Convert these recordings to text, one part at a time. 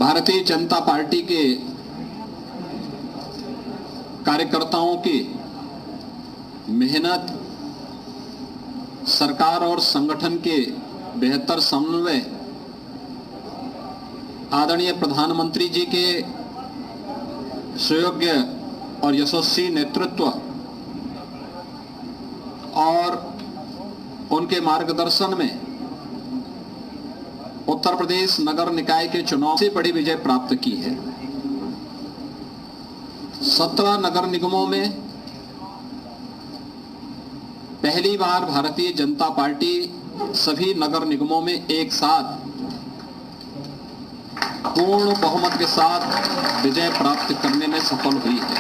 Bharatiya Janata party के कार्यकर्ताओं की मेहनत, सरकार और संगठन के बेहतर समन्वय, आदरणीय प्रधानमंत्री जी के सुयोग्य और यशस्वी नेतृत्व और उनके मार्गदर्शन में उत्तर प्रदेश नगर निकाय के चुनाव से बड़ी विजय प्राप्त की है। 17 नगर निगमों में पहली बार भारतीय जनता पार्टी सभी नगर निगमों में एक साथ पूर्ण बहुमत के साथ विजय प्राप्त करने में सफल हुई है।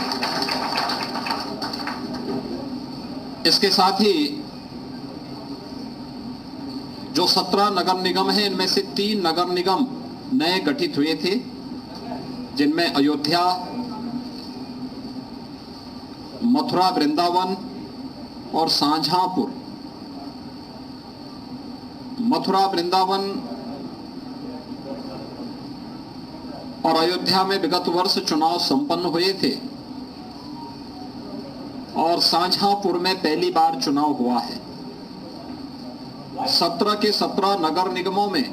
इसके साथ ही जो 17 नगर निगम हैं, इनमें से 3 नगर निगम नए गठित हुए थे, जिनमें अयोध्या, मथुरा वृंदावन और शाहजहांपुर। मथुरा वृंदावन और अयोध्या में विगत वर्ष चुनाव संपन्न हुए थे और शाहजहांपुर में पहली बार चुनाव हुआ है। 17 के 17 नगर निगमों में,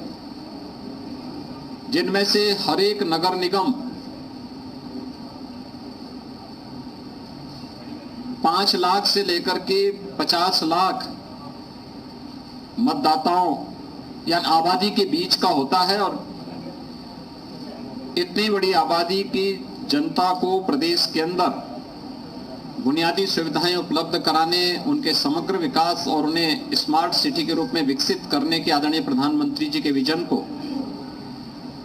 जिनमें से हर एक नगर निगम 5 लाख से लेकर के 50 लाख मतदाताओं या आबादी के बीच का होता है और इतनी बड़ी आबादी की जनता को प्रदेश के अंदर बुनियादी सुविधाएं उपलब्ध कराने, उनके समग्र विकास और उन्हें स्मार्ट सिटी के रूप में विकसित करने के आदरणीय प्रधानमंत्री जी के विजन को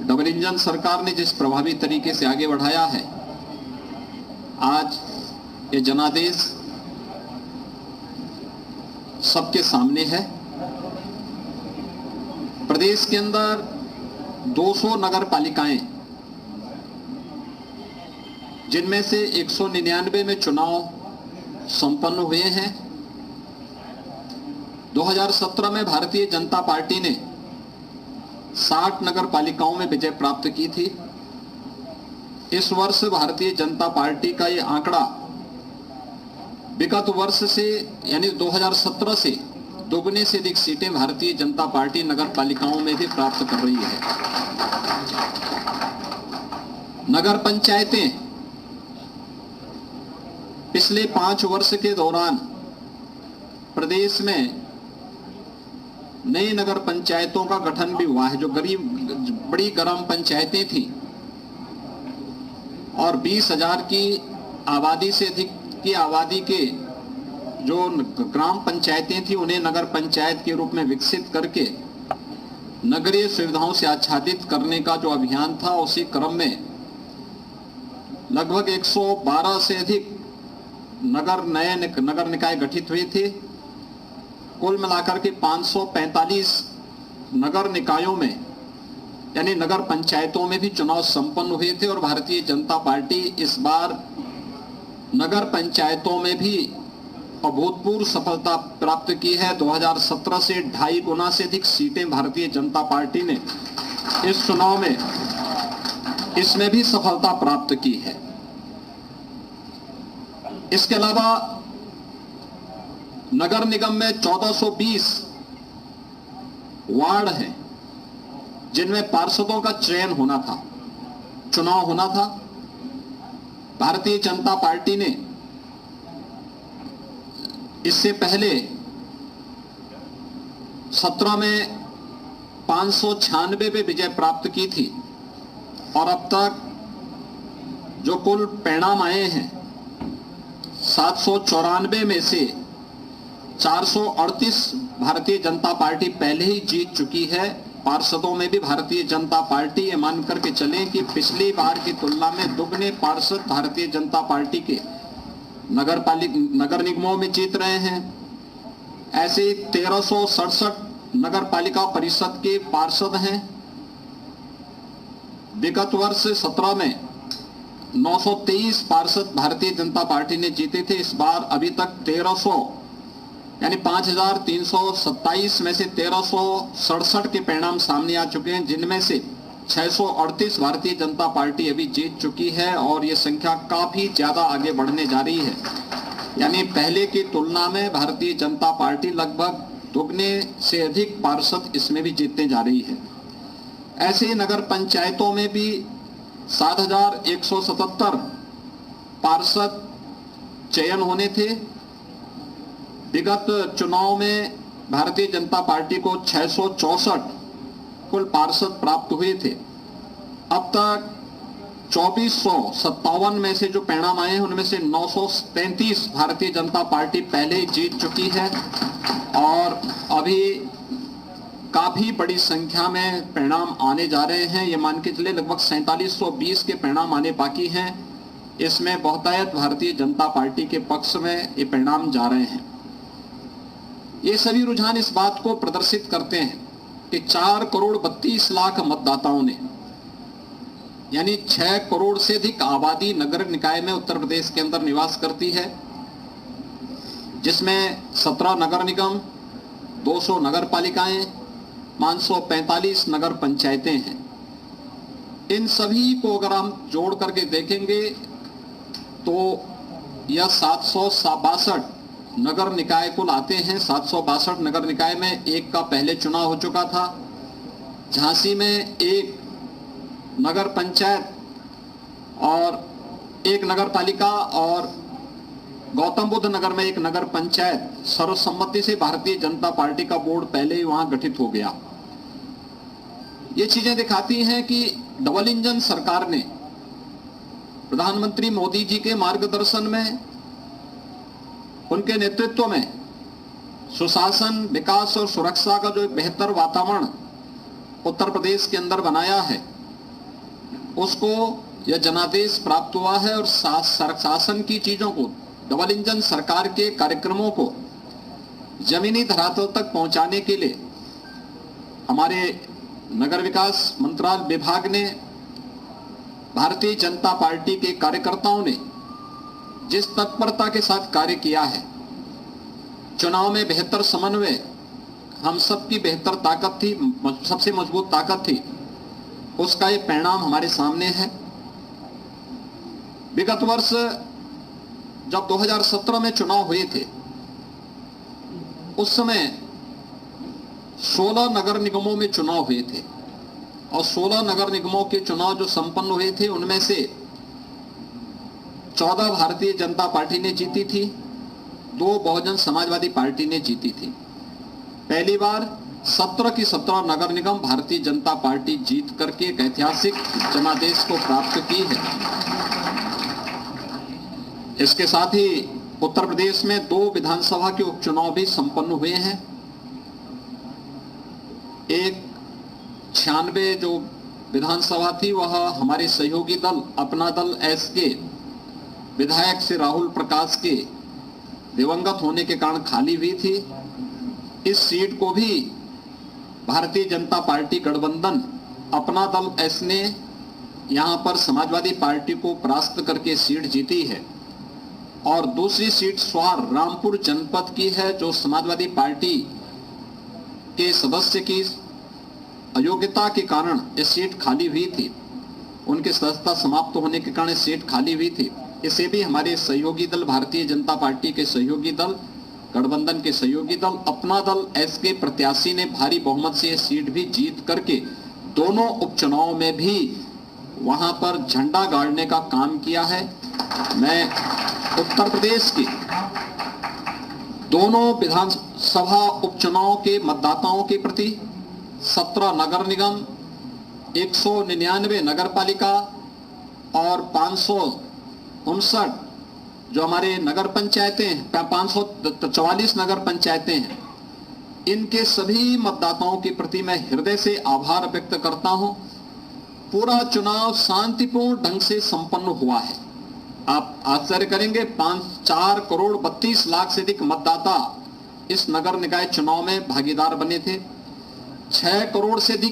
डबल इंजन सरकार ने जिस प्रभावी तरीके से आगे बढ़ाया है, आज ये जनादेश सबके सामने है। प्रदेश के अंदर 200 नगर पालिकाएं, जिनमें से 199 में चुनाव संपन्न हुए हैं। 2017 में भारतीय जनता पार्टी ने 60 नगर पालिकाओं में विजय प्राप्त की थी। इस वर्ष भारतीय जनता पार्टी का ये आंकड़ा विगत वर्ष से यानी 2017 से दोगुने से अधिक सीटें भारतीय जनता पार्टी नगर पालिकाओं में भी प्राप्त कर रही है। नगर पंचायतें पिछले 5 वर्ष के दौरान प्रदेश में नई नगर पंचायतों का गठन भी हुआ है। जो बड़ी ग्राम पंचायतें थी और 20,000 की आबादी से अधिक की आबादी के जो ग्राम पंचायतें थी, उन्हें नगर पंचायत के रूप में विकसित करके नगरीय सुविधाओं से आच्छादित करने का जो अभियान था, उसी क्रम में लगभग 112 से अधिक नगर निकाय गठित हुए थे। कुल मिलाकर के 545 नगर निकायों में यानी नगर पंचायतों में भी चुनाव संपन्न हुए थे और भारतीय जनता पार्टी इस बार नगर पंचायतों में भी अभूतपूर्व सफलता प्राप्त की है। 2017 से 2.5 गुना से अधिक सीटें भारतीय जनता पार्टी ने इस चुनाव में इसमें भी सफलता प्राप्त की है। इसके अलावा नगर निगम में 1420 वार्ड हैं, जिनमें पार्षदों का चयन होना था, चुनाव होना था। भारतीय जनता पार्टी ने इससे पहले 17 में 596 पे विजय प्राप्त की थी और अब तक जो कुल परिणाम आए हैं, 794 में से 438 भारतीय जनता पार्टी पहले ही जीत चुकी है। पार्षदों में भी भारतीय जनता पार्टी ये मान करके चले कि पिछली बार की तुलना में दुगने पार्षद भारतीय जनता पार्टी के नगर निगमों में जीत रहे हैं। ऐसे 1367 नगर पालिका परिषद के पार्षद हैं। विगत वर्ष 17 में 923 पार्षद भारतीय जनता पार्टी ने जीते थे। इस बार अभी तक 1300 यानी 5327 में से 1367 के परिणाम सामने आ चुके हैं, जिनमें से 638 भारतीय जनता पार्टी अभी जीत चुकी है और ये संख्या काफी ज्यादा आगे बढ़ने जा रही है। यानी पहले की तुलना में भारतीय जनता पार्टी लगभग दुगने से अधिक पार्षद इसमें भी जीतने जा रही है। ऐसे ही नगर पंचायतों में भी 7,177 पार्षद चयन होने थे। विगत चुनाव में भारतीय जनता पार्टी को 664 कुल पार्षद प्राप्त हुए थे। अब तक 2457 में से जो परिणाम आए हैं उनमें से 933 भारतीय जनता पार्टी पहले ही जीत चुकी है और अभी काफी बड़ी संख्या में परिणाम आने जा रहे हैं। ये मान के चले लगभग 4720 के परिणाम आने बाकी हैं। इसमें बहुतायत भारतीय जनता पार्टी के पक्ष में ये परिणाम जा रहे हैं। ये सभी रुझान इस बात को प्रदर्शित करते हैं कि 4 करोड़ 32 लाख मतदाताओं ने, यानी 6 करोड़ से अधिक आबादी नगर निकाय में उत्तर प्रदेश के अंदर निवास करती है, जिसमें 17 नगर निगम, 200 नगर पालिकाएं, 545 नगर पंचायतें हैं। इन सभी को अगर हम जोड़ करके देखेंगे तो यह 762 नगर निकाय कुल आते हैं। 762 नगर निकाय में एक का पहले चुनाव हो चुका था। झांसी में एक नगर पंचायत और एक नगर पालिका और गौतम बुद्ध नगर में एक नगर पंचायत सर्वसम्मति से भारतीय जनता पार्टी का बोर्ड पहले ही वहां गठित हो गया। ये चीजें दिखाती हैं कि डबल इंजन सरकार ने प्रधानमंत्री मोदी जी के मार्गदर्शन में, उनके नेतृत्व में सुशासन, विकास और सुरक्षा का जो एक बेहतर वातावरण उत्तर प्रदेश के अंदर बनाया है, उसको यह जनादेश प्राप्त हुआ है। और शासन की चीजों को, डबल इंजन सरकार के कार्यक्रमों को जमीनी धरातल तक पहुंचाने के लिए हमारे नगर विकास मंत्रालय विभाग ने, भारतीय जनता पार्टी के कार्यकर्ताओं ने जिस तत्परता के साथ कार्य किया है, चुनाव में बेहतर समन्वय हम सबकी बेहतर ताकत थी, सबसे मजबूत ताकत थी, उसका ये परिणाम हमारे सामने है। विगत वर्ष जब 2017 में चुनाव हुए थे, उस समय 16 नगर निगमों में चुनाव हुए थे और 16 नगर निगमों के चुनाव जो संपन्न हुए थे उनमें से 14 भारतीय जनता पार्टी ने जीती थी, 2 बहुजन समाजवादी पार्टी ने जीती थी। पहली बार 17 की 17 नगर निगम भारतीय जनता पार्टी जीत करके एक ऐतिहासिक जनादेश को प्राप्त की है। इसके साथ ही उत्तर प्रदेश में 2 विधानसभा के उपचुनाव भी संपन्न हुए हैं। एक 96 जो विधानसभा थी वह हमारे सहयोगी दल अपना दल एस के विधायक से राहुल प्रकाश के दिवंगत होने के कारण खाली हुई थी। इस सीट को भी भारतीय जनता पार्टी गठबंधन अपना दल एस ने यहां पर समाजवादी पार्टी को परास्त करके सीट जीती है। और दूसरी सीट स्वार रामपुर जनपद की है, जो समाजवादी पार्टी के सदस्य की अयोग्यता के कारण ये सीट खाली हुई थी, उनकी सदस्यता समाप्त होने के कारण सीट खाली हुई थी। इसे भी हमारे सहयोगी दल, भारतीय जनता पार्टी के सहयोगी दल, गठबंधन के सहयोगी दल अपना दल एस के प्रत्याशी ने भारी बहुमत से यह सीट भी जीत करके दोनों उपचुनाव में भी वहां पर झंडा गाड़ने का काम किया है। मैं उत्तर प्रदेश के दोनों विधानसभा उपचुनाव के मतदाताओं के प्रति 17 नगर निगम, 199 नगर पालिका और 559 जो हमारे नगर पंचायतें, 544 नगर पंचायतें हैं, इनके सभी मतदाताओं के प्रति मैं हृदय से आभार व्यक्त करता हूं। पूरा चुनाव शांतिपूर्ण ढंग से संपन्न हुआ है। आप आश्चर्य करेंगे, 4 करोड़ 32 लाख से अधिक मतदाता इस नगर निकाय चुनाव में भागीदार बने थे। 6 करोड़ से अधिक